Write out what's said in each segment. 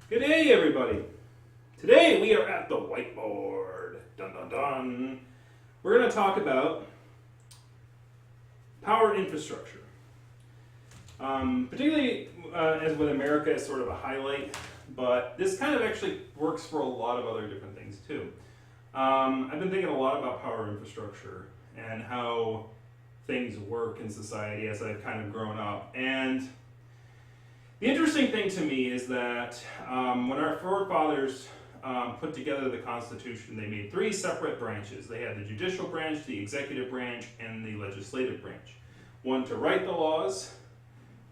Good day, everybody. Today we are at the whiteboard. Dun dun dun. We're going to talk about power infrastructure. Particularly as with America as sort of a highlight, but this kind of actually works for a lot of other different things too. I've been thinking a lot about power infrastructure and how things work in society as I've kind of grown up. And the interesting thing to me is that when our forefathers put together the Constitution, they made three separate branches. They had the judicial branch, the executive branch, and the legislative branch. One to write the laws,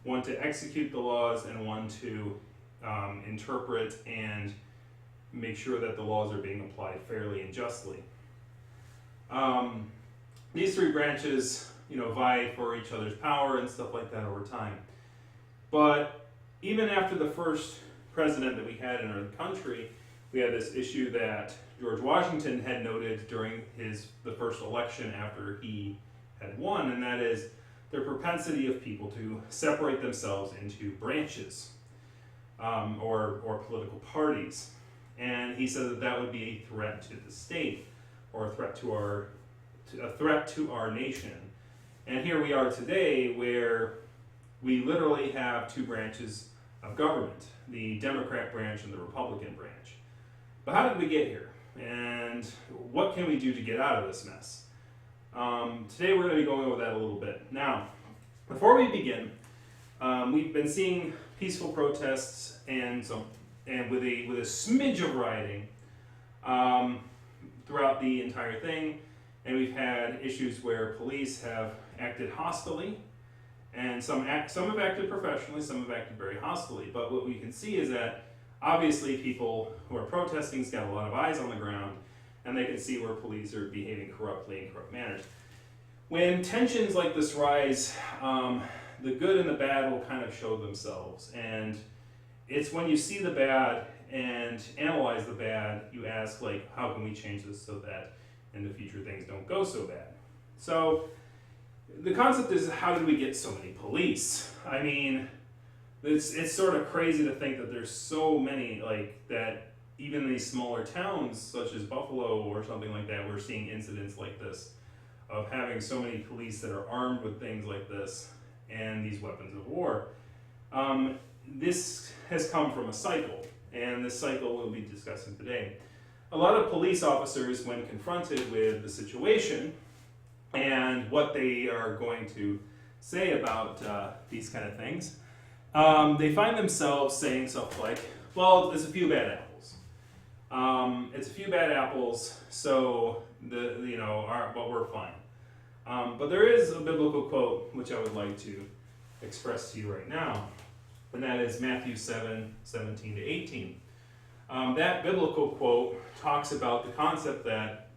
one to execute the laws, and one to interpret and make sure that the laws are being applied fairly and justly. These three branches, vied for each other's power and stuff like that over time. But even after the first president that we had in our country, we had this issue that George Washington had noted during the first election after he had won, and that is the propensity of people to separate themselves into branches or political parties. And he said that that would be a threat to the state or a threat to our nation. And here we are today where we literally have two branches of government, the Democrat branch and the Republican branch. But how did we get here? And what can we do to get out of this mess? Today we're going to be going over that a little bit. Now, before we begin, we've been seeing peaceful protests and with a smidge of rioting throughout the entire thing, and we've had issues where police have acted hostily. And some have acted professionally, some have acted very hostilely. But what we can see is that obviously people who are protesting have got a lot of eyes on the ground, and they can see where police are behaving corruptly in corrupt manners. When tensions like this rise, the good and the bad will kind of show themselves. And it's when you see the bad and analyze the bad, you ask, how can we change this so that in the future things don't go so bad? So the concept is, how did we get so many police? I mean, it's sort of crazy to think that there's so many, that even in these smaller towns, such as Buffalo or something like that, we're seeing incidents like this, of having so many police that are armed with things like this and these weapons of war. This has come from a cycle, and this cycle we'll be discussing today. A lot of police officers, when confronted with the situation, and what they are going to say about these kind of things, they find themselves saying stuff like, well, there's a few bad apples. It's a few bad apples, so but we're fine. But there is a biblical quote which I would like to express to you right now, and that is Matthew 7:17 to 18. That biblical quote talks about the concept that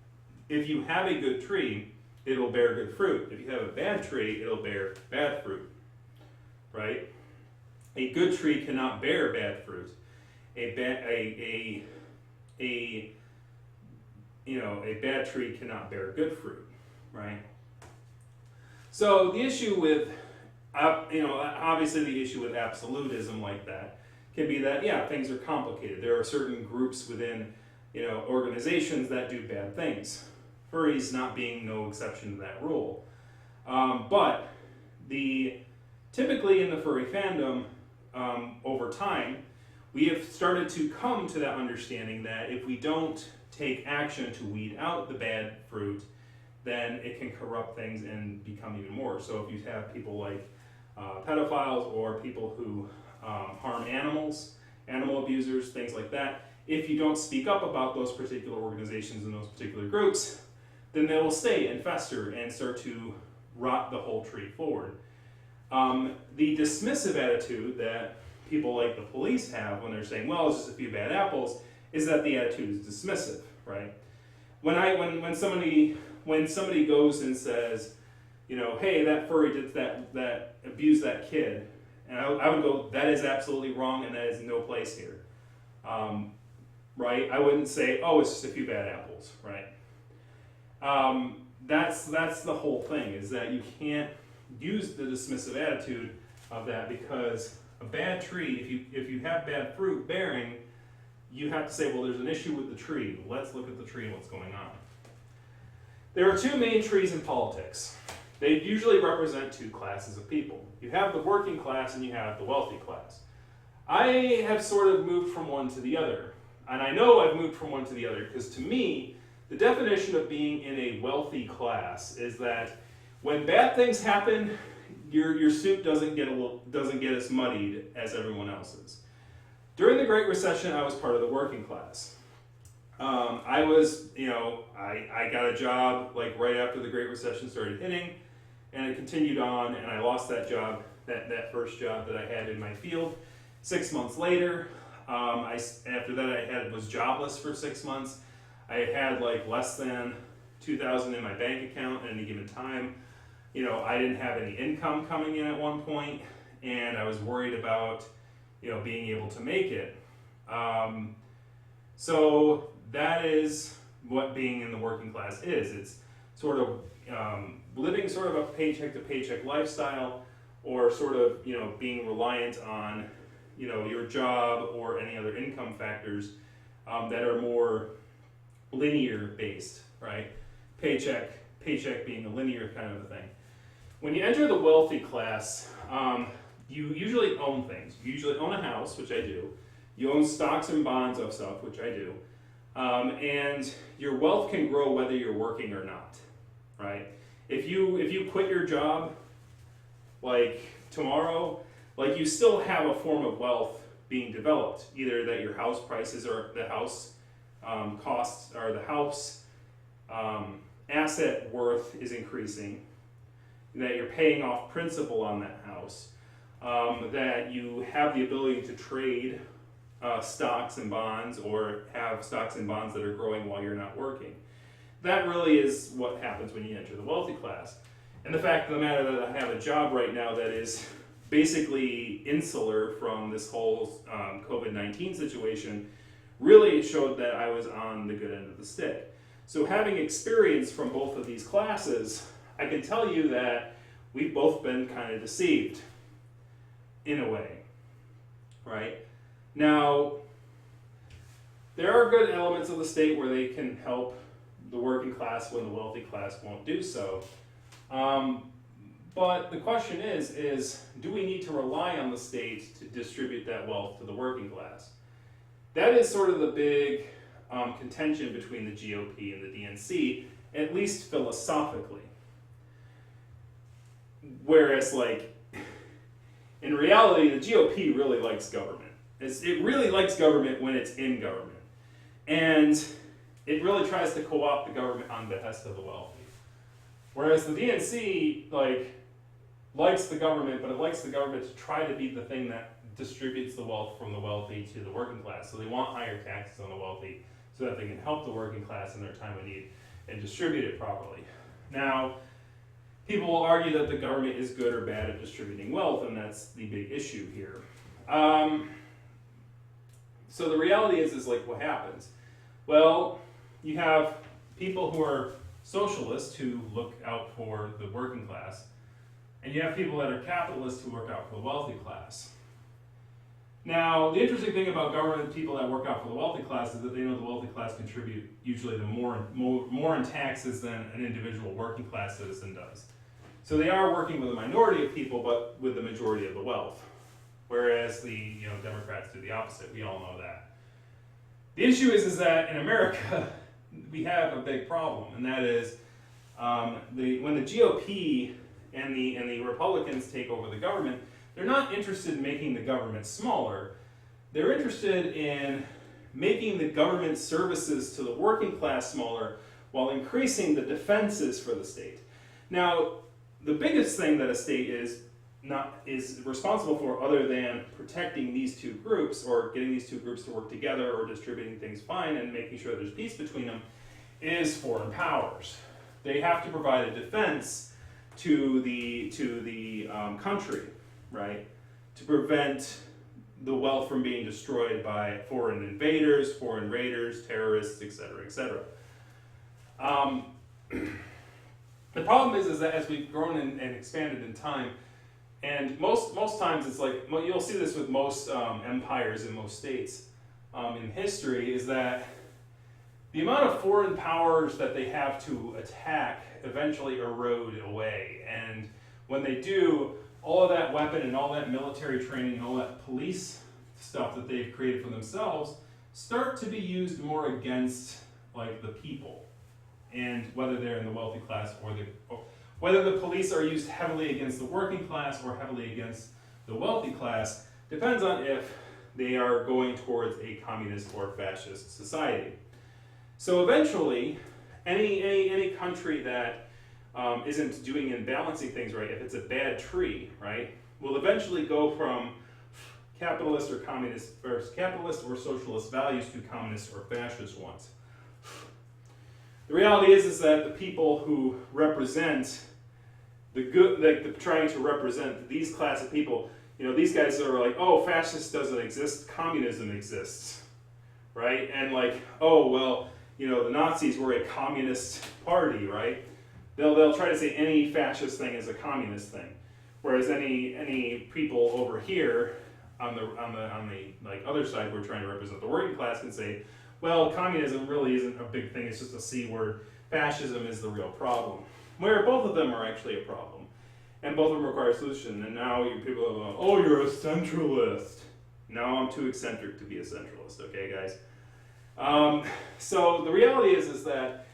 if you have a good tree, it'll bear good fruit. If you have a bad tree, it'll bear bad fruit, right? A good tree cannot bear bad fruit. A bad tree cannot bear good fruit, right? So the issue with, obviously the issue with absolutism like that can be that, things are complicated. There are certain groups within, organizations that do bad things. Furries not being no exception to that rule. But typically in the furry fandom, over time, we have started to come to that understanding that if we don't take action to weed out the bad fruit, then it can corrupt things and become even more. So if you have people like pedophiles or people who harm animals, animal abusers, things like that, if you don't speak up about those particular organizations and those particular groups, then they will stay and fester and start to rot the whole tree forward. The dismissive attitude that people like the police have when they're saying, well, it's just a few bad apples, is that the attitude is dismissive, right? When somebody goes and says, hey, that furry did that abused that kid, and I would go, that is absolutely wrong and that is no place here, right? I wouldn't say, oh, it's just a few bad apples, right? That's the whole thing, is that you can't use the dismissive attitude of that, because a bad tree, if you have bad fruit bearing, you have to say, well, there's an issue with the tree. Let's look at the tree and what's going on. There are two main trees in politics. They usually represent two classes of people. You have the working class and you have the wealthy class. I have sort of moved from one to the other. And I know I've moved from one to the other because to me, the definition of being in a wealthy class is that when bad things happen, your soup doesn't get as muddied as everyone else's. During the Great Recession, I was part of the working class. I got a job like right after the Great Recession started hitting, and it continued on, and I lost that job, that first job that I had in my field. 6 months later, after that I was jobless for 6 months. I had like less than $2,000 in my bank account at any given time. I didn't have any income coming in at one point, and I was worried about, being able to make it. So that is what being in the working class is. It's sort of living sort of a paycheck to paycheck lifestyle, or sort of, being reliant on, your job or any other income factors that are more linear based, right? Paycheck being a linear kind of a thing. When you enter the wealthy class, you usually own things. You usually own a house, which I do. You own stocks and bonds of stuff, which I do. And your wealth can grow whether you're working or not, right? If you quit your job, like tomorrow, like you still have a form of wealth being developed. Either that your house prices or the house costs or the house asset worth is increasing, that you're paying off principal on that house, that you have the ability to trade stocks and bonds, or have stocks and bonds that are growing while you're not working. That really is what happens when you enter the wealthy class. And the fact of the matter that I have a job right now that is basically insular from this whole COVID-19 situation really showed that I was on the good end of the stick. So having experience from both of these classes, I can tell you that we've both been kind of deceived in a way, right? Now, there are good elements of the state where they can help the working class when the wealthy class won't do so. But the question is, do we need to rely on the state to distribute that wealth to the working class? That is sort of the big contention between the GOP and the DNC, at least philosophically. Whereas, in reality, the GOP really likes government. It really likes government when it's in government. And it really tries to co-opt the government on behest of the wealthy. Whereas the DNC, likes the government, but it likes the government to try to be the thing that distributes the wealth from the wealthy to the working class. So they want higher taxes on the wealthy so that they can help the working class in their time of need and distribute it properly. Now, people will argue that the government is good or bad at distributing wealth, and that's the big issue here. So the reality is what happens? Well, you have people who are socialists who look out for the working class, and you have people that are capitalists who work out for the wealthy class. Now, the interesting thing about government people that work out for the wealthy class is that they know the wealthy class contribute usually more in taxes than an individual working class citizen does. So they are working with a minority of people, but with the majority of the wealth. Whereas the Democrats do the opposite. We all know that. The issue is that in America, we have a big problem, and that is when the GOP and the Republicans take over the government, they're not interested in making the government smaller. They're interested in making the government services to the working class smaller while increasing the defenses for the state. Now, the biggest thing that a state is responsible for, other than protecting these two groups or getting these two groups to work together or distributing things fine and making sure there's peace between them, is foreign powers. They have to provide a defense to the country, right, to prevent the wealth from being destroyed by foreign invaders, foreign raiders, terrorists, etc., etc. The problem is that as we've grown and expanded in time, and most times it's you'll see this with most empires in most states, in history is that the amount of foreign powers that they have to attack eventually erode away. And when they do, all of that weapon and all that military training and all that police stuff that they've created for themselves start to be used more against like the people. And whether they're in the wealthy class or whether the police are used heavily against the working class or heavily against the wealthy class depends on if they are going towards a communist or fascist society. So eventually, any country that isn't doing and balancing things right, if it's a bad tree, right, will eventually go from capitalist or communist, or capitalist or socialist values to communist or fascist ones. The reality is that the people who represent the good, like trying to represent these class of people, these guys are like, oh, fascist doesn't exist, communism exists, right? And like, oh, well, the Nazis were a communist party, right? They'll try to say any fascist thing is a communist thing, whereas any people over here on the like other side who are trying to represent the working class can say, well, communism really isn't a big thing, it's just a C word. Fascism is the real problem. Where both of them are actually a problem. And both of them require a solution. And now people are going, oh, you're a centralist. No, I'm too eccentric to be a centralist, okay, guys? So the reality is that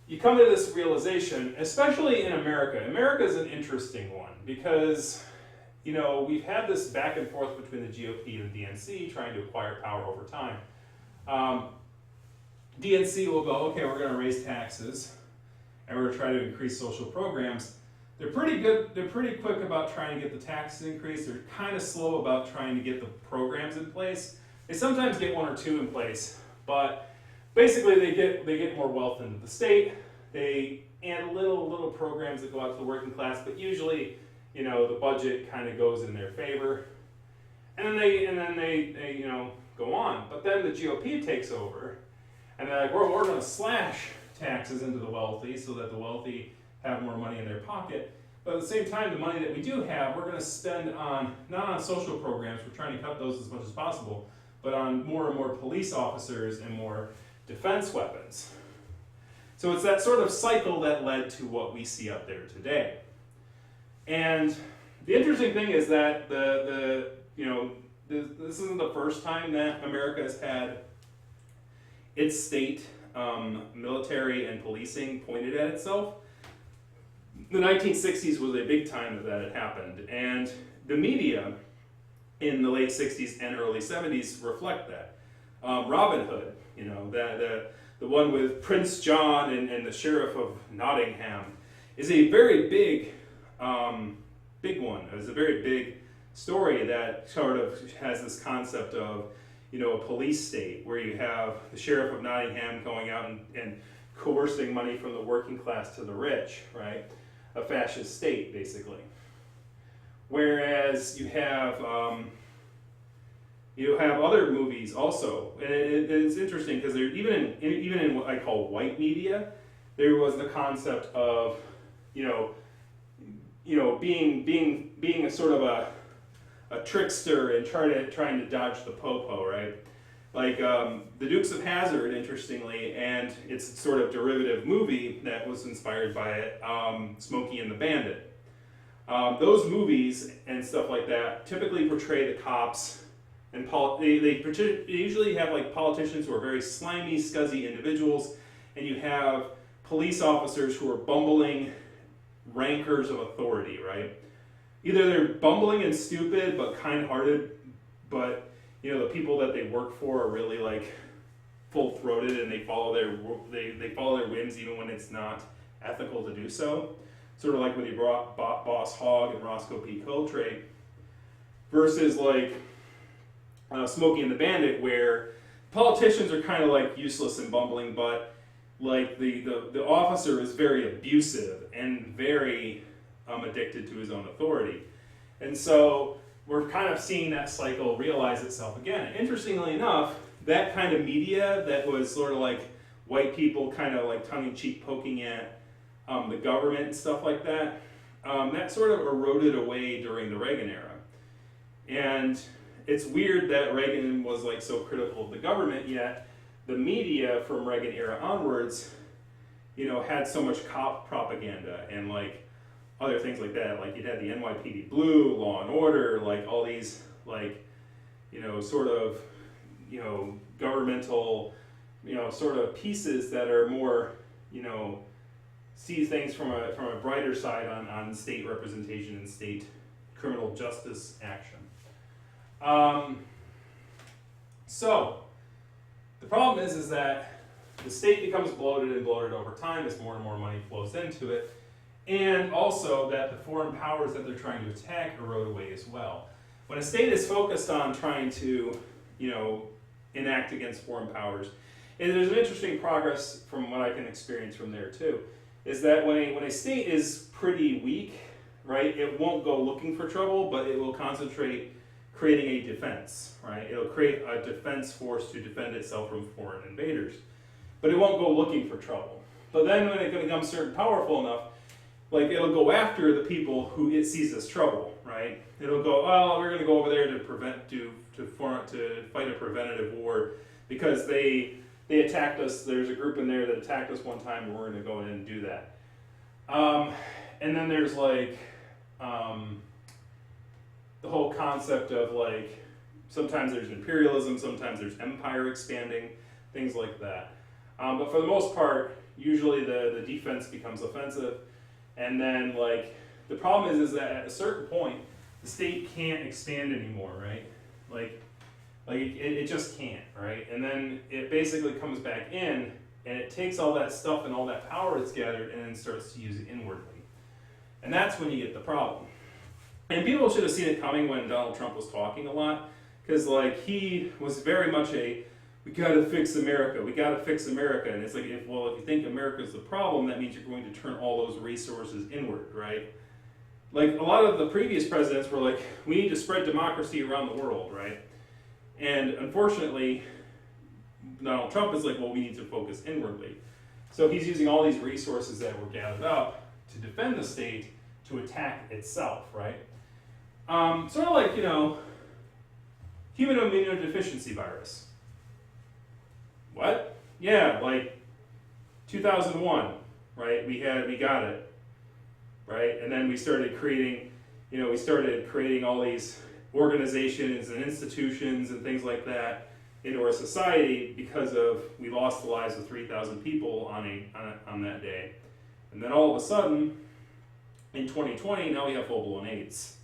you come to this realization, especially in America. America is an interesting one because, we've had this back and forth between the GOP and the DNC trying to acquire power over time. DNC will go, okay, we're going to raise taxes and we're going to try to increase social programs. They're pretty good. They're pretty quick about trying to get the taxes increased. They're kind of slow about trying to get the programs in place. They sometimes get one or two in place, but basically they get more wealth into the state. They add little programs that go out to the working class, but usually, the budget kind of goes in their favor. And then they go on. But then the GOP takes over, and they're like, we're going to slash taxes into the wealthy so that the wealthy have more money in their pocket. But at the same time, the money that we do have, we're going to spend not on social programs, we're trying to cut those as much as possible, but on more and more police officers and more defense weapons. So it's that sort of cycle that led to what we see up there today. And the interesting thing is that this isn't the first time that America has had its state military and policing pointed at itself. The 1960s was a big time that had happened, and the media in the late 60s and early 70s reflect that. Robin Hood, the one with Prince John and the Sheriff of Nottingham, is a very big one. It was a very big story that sort of has this concept of, a police state where you have the Sheriff of Nottingham going out and coercing money from the working class to the rich, right? A fascist state, basically. Whereas you have other movies also, and it's interesting because even in what I call white media, there was the concept of being a sort of a trickster and trying to dodge the popo, right? Like the Dukes of Hazzard, interestingly, and its sort of derivative movie that was inspired by it, Smokey and the Bandit. Those movies and stuff like that typically portray the cops and they usually have like politicians who are very slimy, scuzzy individuals, and you have police officers who are bumbling rankers of authority, right? Either they're bumbling and stupid but kind-hearted, but the people that they work for are really like full-throated and they follow their whims even when it's not ethical to do so. Sort of like with your Boss Hogg and Roscoe P. Coltrane, versus like Smokey and the Bandit, where politicians are kind of like useless and bumbling, but like the officer is very abusive and very addicted to his own authority. And so we're kind of seeing that cycle realize itself again. And interestingly enough, that kind of media that was sort of like white people kind of like tongue-in-cheek poking at the government and stuff like that, that sort of eroded away during the Reagan era. And it's weird that Reagan was like so critical of the government, yet the media from Reagan era onwards, you know, had so much cop propaganda and like other things like that. Like you had the NYPD Blue, Law and Order, like all these like, you know, sort of, you know, governmental, you know, sort of pieces that are more, you know, see things from a brighter side on state representation and state criminal justice action. So the problem is that the state becomes bloated and bloated over time as more and more money flows into it, and also that the foreign powers that they're trying to attack erode away as well. When a state is focused on trying to, you know, enact against foreign powers, and there's an interesting progress from what I can experience from there too, is that when a state is pretty weak, right, it won't go looking for trouble, but it will concentrate creating a defense, right? It'll create a defense force to defend itself from foreign invaders. But it won't go looking for trouble. But then when it becomes certain powerful enough, like it'll go after the people who it sees as trouble, right? It'll go, oh, we're going to go over there to fight a preventative war because they attacked us. There's a group in there that attacked us one time, and we're going to go in and do that. And then there's like the whole concept of like sometimes there's imperialism, sometimes there's empire expanding, things like that. But for the most part, usually the defense becomes offensive, and then like the problem is that at a certain point the state can't expand anymore, right? Like it just can't, right? And then it basically comes back in, and it takes all that stuff and all that power it's gathered and then starts to use it inwardly. And that's when you get the problem. And people should have seen it coming when Donald Trump was talking a lot, because like he was very much we gotta fix America, we gotta fix America. And it's like, if you think America's the problem, that means you're going to turn all those resources inward, right? Like a lot of the previous presidents were like, we need to spread democracy around the world, right? And unfortunately, Donald Trump is like, well, we need to focus inwardly. So he's using all these resources that were gathered up to defend the state to attack itself, right? Sort of like, you know, human immunodeficiency virus. What? Yeah, like 2001, right? We got it, right? And then we started creating all these organizations and institutions and things like that into our society because we lost the lives of 3,000 people on that day. And then all of a sudden, in 2020, now we have full-blown AIDS,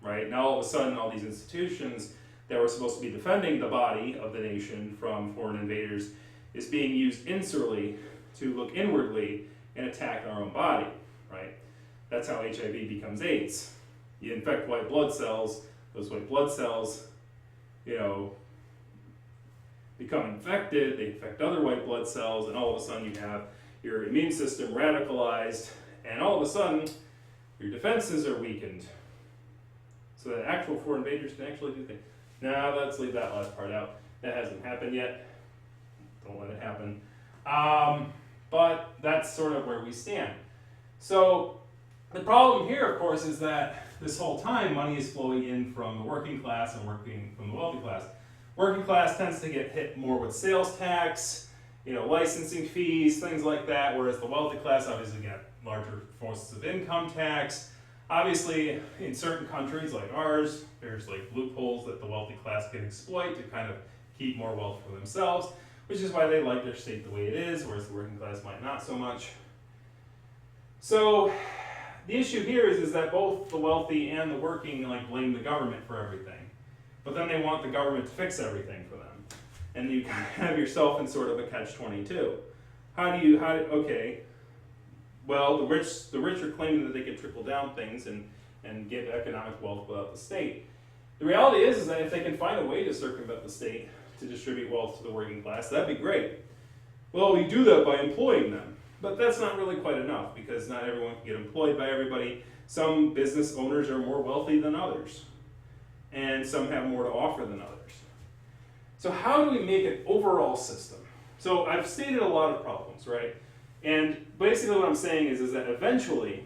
right? Now all of a sudden, all these institutions that were supposed to be defending the body of the nation from foreign invaders is being used insularly to look inwardly and attack our own body, right? That's how HIV becomes AIDS. You infect white blood cells, those white blood cells, you know, become infected, they infect other white blood cells, and all of a sudden you have your immune system radicalized, and all of a sudden your defenses are weakened. So that actual foreign invaders can actually do things. Now let's leave that last part out. That hasn't happened yet. Don't let it happen. But that's sort of where we stand. So the problem here, of course, is that this whole time money is flowing in from the working class and working from the wealthy class. Working class tends to get hit more with sales tax, you know, licensing fees, things like that, whereas the wealthy class obviously get larger sources of income tax. Obviously, in certain countries like ours, there's like loopholes that the wealthy class can exploit to kind of keep more wealth for themselves, which is why they like their state the way it is, whereas the working class might not so much. So the issue here is that both the wealthy and the working like blame the government for everything, but then they want the government to fix everything for them, and you have yourself in sort of a catch-22. Okay. Well, the rich are claiming that they can trickle down things and give economic wealth without the state. The reality is that if they can find a way to circumvent the state to distribute wealth to the working class, that'd be great. Well, we do that by employing them. But that's not really quite enough, because not everyone can get employed by everybody. Some business owners are more wealthy than others, and some have more to offer than others. So how do we make an overall system? So I've stated a lot of problems, right? And basically what I'm saying is that eventually,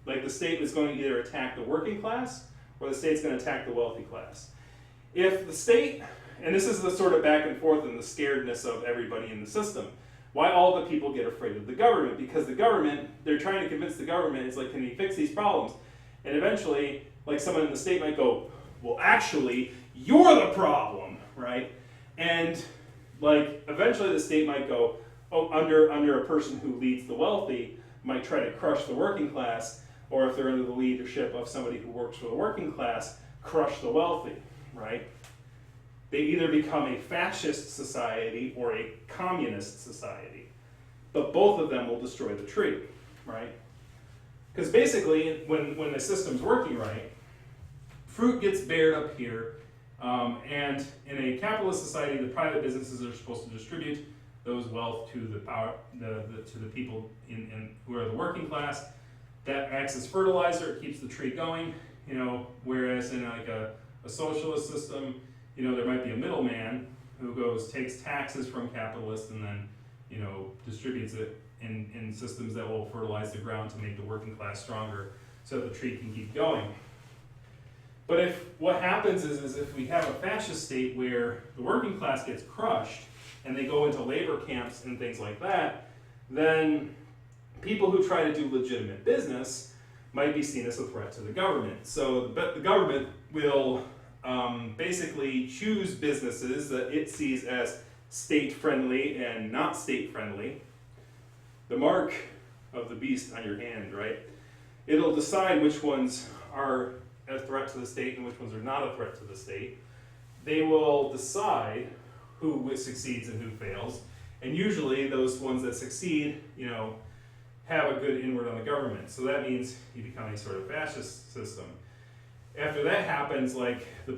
like the state is going to either attack the working class or the state's going to attack the wealthy class. if the state, and this is the sort of back and forth and the scaredness of everybody in the system, why all the people get afraid of the government? Because the government, they're trying to convince the government, it's like, can you fix these problems? And eventually, like someone in the state might go, well, actually, you're the problem, right? And like eventually the state might go, oh, under a person who leads the wealthy, might try to crush the working class, or if they're under the leadership of somebody who works for the working class, crush the wealthy, right? They either become a fascist society or a communist society. But both of them will destroy the tree, right? Because basically, when the system's working right, fruit gets bared up here, and in a capitalist society, the private businesses are supposed to distribute those wealth to the people who are the working class. That acts as fertilizer, it keeps the tree going, whereas in like a socialist system, there might be a middleman who takes taxes from capitalists and then, distributes it in systems that will fertilize the ground to make the working class stronger so that the tree can keep going. But what happens is if we have a fascist state where the working class gets crushed and they go into labor camps and things like that, then people who try to do legitimate business might be seen as a threat to the government. So the government will basically choose businesses that it sees as state-friendly and not state-friendly. The mark of the beast on your hand, right? It'll decide which ones are a threat to the state and which ones are not a threat to the state. They will decide who succeeds and who fails. And usually those ones that succeed, have a good inward on the government. So that means you become a sort of fascist system. After that happens, like the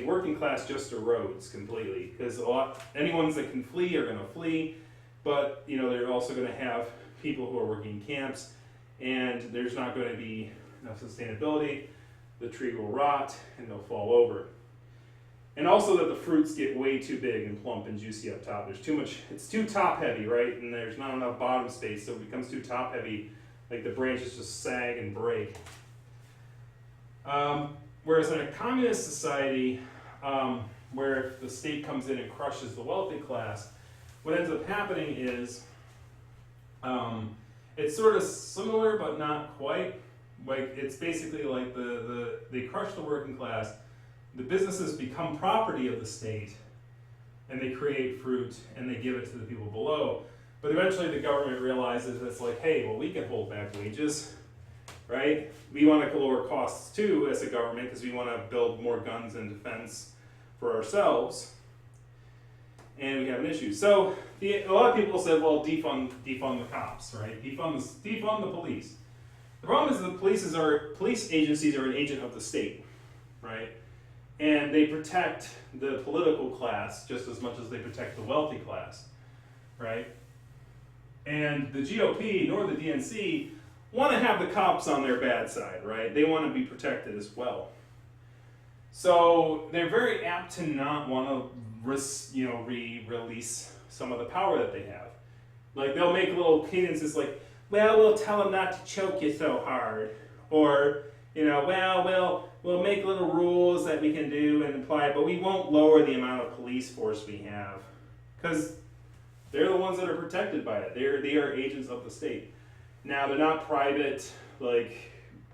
working class just erodes completely, because anyone that can flee are going to flee, but they're also going to have people who are working in camps, and there's not going to be enough sustainability. The tree will rot and they'll fall over. And also that the fruits get way too big and plump and juicy up top. There's too much, it's too top heavy, right? And there's not enough bottom space, so it becomes too top heavy, like the branches just sag and break. Whereas in a communist society, where the state comes in and crushes the wealthy class, what ends up happening is, it's sort of similar but not quite. Like it's basically like they crush the working class, the businesses become property of the state, and they create fruit and they give it to the people below. But eventually the government realizes it's like, hey, well, we can hold back wages, right? We want to lower costs too as a government because we want to build more guns and defense for ourselves, and we have an issue. So a lot of people said, well, defund the cops, right? Defund the police. The problem is the police agencies are an agent of the state, right? And they protect the political class just as much as they protect the wealthy class, right? And the GOP nor the DNC want to have the cops on their bad side, right? They want to be protected as well. So they're very apt to not want to, release some of the power that they have. Like they'll make little cadences like, well, we'll tell them not to choke you so hard, or we'll make little rules that we can do and apply, but we won't lower the amount of police force we have, because they're the ones that are protected by it. They are agents of the state. Now they're not private like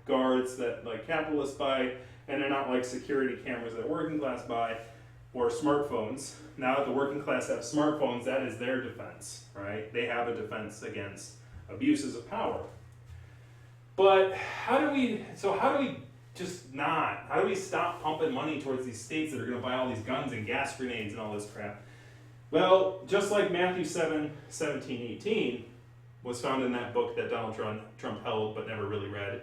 guards that like capitalists buy, and they're not like security cameras that working class buy, or smartphones. Now that the working class have smartphones, that is their defense, right? They have a defense against abuses of power. But how do we stop pumping money towards these states that are going to buy all these guns and gas grenades and all this crap? Well, just like Matthew 7:17-18 was found in that book that Donald Trump held but never really read,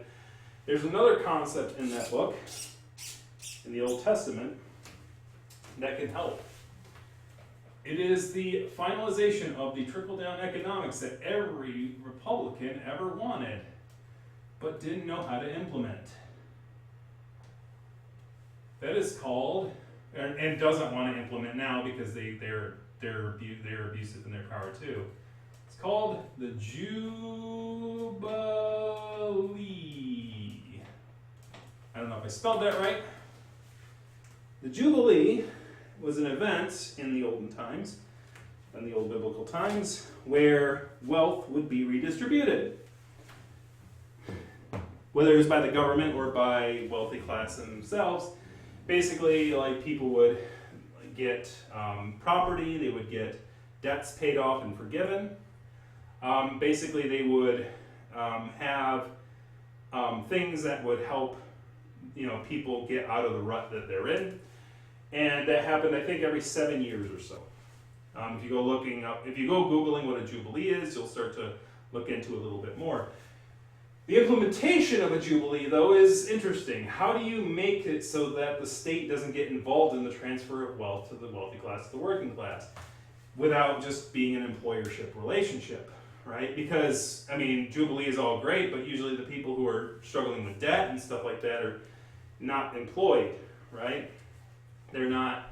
there's another concept in that book, in the Old Testament, that can help. It is the finalization of the trickle-down economics that every Republican ever wanted, but didn't know how to implement. That is called, and doesn't want to implement now because they're abusive in their power too. It's called the Jubilee. I don't know if I spelled that right. The Jubilee was an event in the olden times, in the old biblical times, where wealth would be redistributed. Whether it was by the government or by wealthy class themselves, basically, like, people would get property, they would get debts paid off and forgiven. Basically, they would have things that would help, people get out of the rut that they're in, and that happened, I think, every 7 years or so. If you go Googling what a Jubilee is, you'll start to look into it a little bit more. The implementation of a Jubilee, though, is interesting. How do you make it so that the state doesn't get involved in the transfer of wealth to the wealthy class, to the working class, without just being an employership relationship, right? Because, Jubilee is all great, but usually the people who are struggling with debt and stuff like that are not employed, right? They're not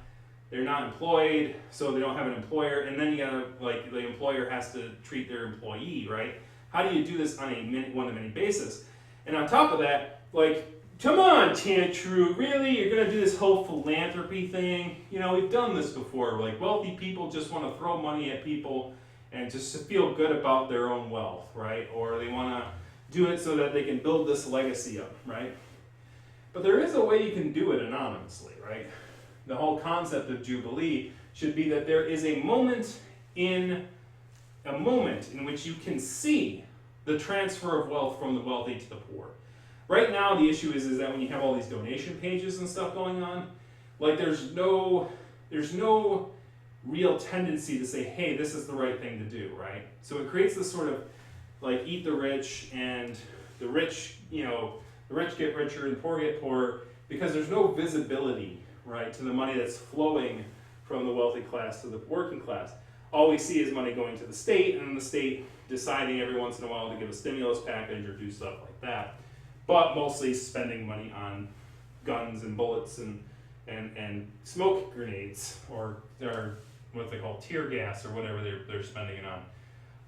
employed, so they don't have an employer, and then you gotta, the employer has to treat their employee, right? How do you do this on a one-to-many basis? And on top of that, come on, Tantru, really? You're gonna do this whole philanthropy thing? We've done this before. Wealthy people just want to throw money at people and just to feel good about their own wealth, right? Or they want to do it so that they can build this legacy up, right? But there is a way you can do it anonymously, right? The whole concept of Jubilee should be that there is a moment in which you can see the transfer of wealth from the wealthy to the poor. Right now, the issue is that when you have all these donation pages and stuff going on, there's no real tendency to say, hey, this is the right thing to do, right? So it creates this sort of eat the rich, and the rich get richer and the poor get poorer, because there's no visibility, right, to the money that's flowing from the wealthy class to the working class. All we see is money going to the state, and the state deciding every once in a while to give a stimulus package or do stuff like that. But mostly spending money on guns and bullets and smoke grenades, or what they call tear gas, or whatever they're spending it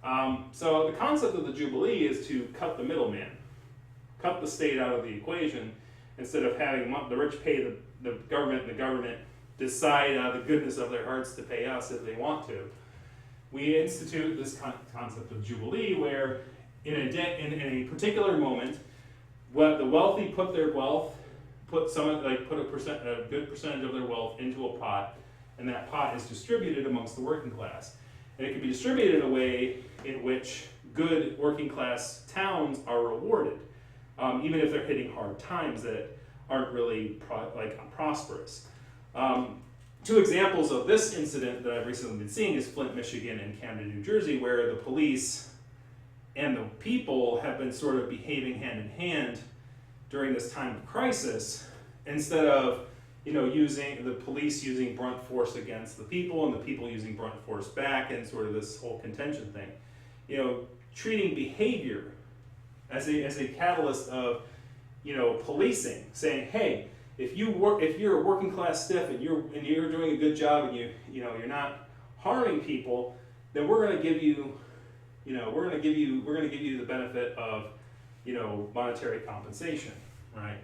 on. So the concept of the Jubilee is to cut the middleman, cut the state out of the equation, instead of having the rich pay the government, and the government decide out of the goodness of their hearts to pay us if they want to. We institute this concept of Jubilee, where in a particular moment, what the wealthy put their wealth, put a good percentage of their wealth into a pot, and that pot is distributed amongst the working class. And it can be distributed in a way in which good working class towns are rewarded, even if they're hitting hard times that aren't really prosperous. Two examples of this incident that I've recently been seeing is Flint, Michigan, and Camden, New Jersey, where the police and the people have been sort of behaving hand in hand during this time of crisis, instead of using the police using brunt force against the people and the people using brunt force back, and sort of this whole contention thing. Treating behavior as a catalyst of policing, saying, hey, if you're a working class stiff and you're doing a good job, and you're not harming people, then we're going to give you the benefit of monetary compensation, right?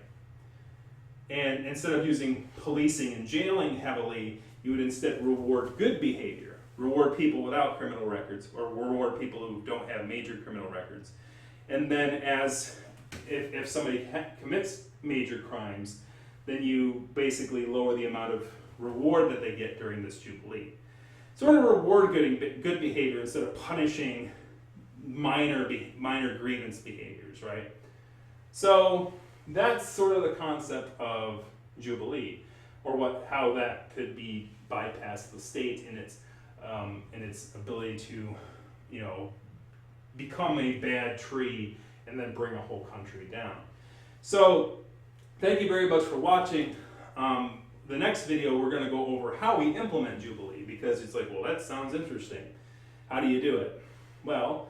And instead of using policing and jailing heavily, you would instead reward good behavior, reward people without criminal records, or reward people who don't have major criminal records. And then if somebody commits major crimes, then you basically lower the amount of reward that they get during this Jubilee. Sort of reward good behavior instead of punishing minor grievance behaviors, right? So that's sort of the concept of Jubilee, or how that could be bypass the state in its ability to become a bad tree and then bring a whole country down. So thank you very much for watching. The next video we're going to go over how we implement Jubilee, because it's well, that sounds interesting. How do you do it? Well,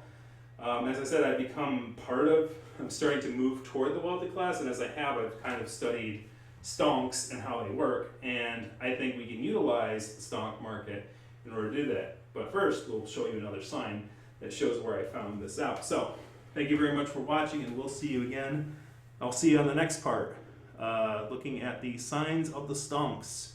as I said, I'm starting to move toward the wealthy class, and as I've kind of studied stonks and how they work, and I think we can utilize the stonk market in order to do that. But first, we'll show you another sign that shows where I found this out. So, thank you very much for watching, and we'll see you again. I'll see you on the next part looking at the signs of the stumps.